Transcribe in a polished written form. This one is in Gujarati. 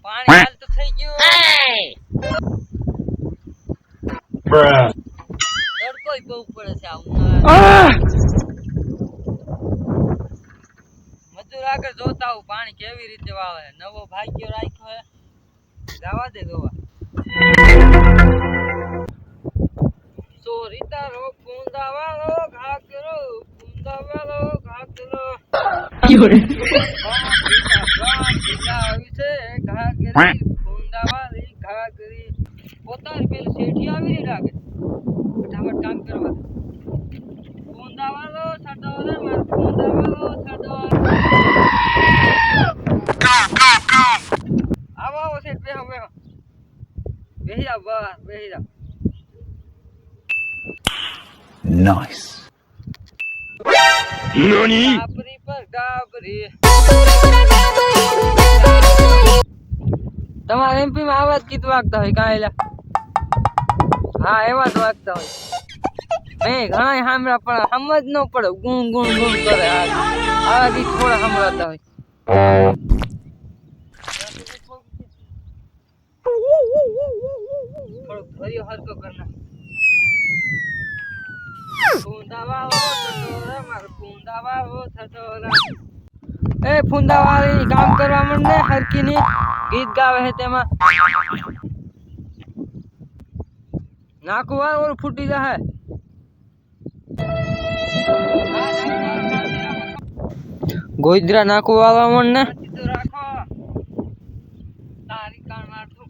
પાણી હાલ તો થઈ ગયું તડકોય બહુ પડે છે મજૂર આગળ જોતા આવું પાણી કેવી રીતે વાવે નવો ભાગ્યો રાખ્યો હે જવા દે જોવા ચોરી તારો કુંદા વાળો ઘાકરો પોતાની પેલી શેઠી આવી રહી લાગે ફટાફટ કામ કરવા કુંદા વાળો છડો રે માર કુંદા વાળો છડો આવો શેઠ બેહો બેહી જાવ બસ બેહી જાવ Nice. Nani? ગાબરી પર ગાબરી તમારા એમપી માં આવા જ ગીત વાગતા હોય કાંઈલા હા એવા જ વાગતા હોય મેં ઘણા સાંભળ્યા પણ સમજ ન પડે ગુણ ગુણ ગુણ કરે આવા ગીત થોડા સંભળાતા હોય થોડોક ભર્યો હરકો કરના એ ફુંદાવાળી કામ કરવા માંડે હરકી ની ગીત ગાવે છે તેમાં નાકુ વાળ ફૂટી જાય ગોઈદરા નાકુ વાળવા માંડે રાખો તારી કાન મારતું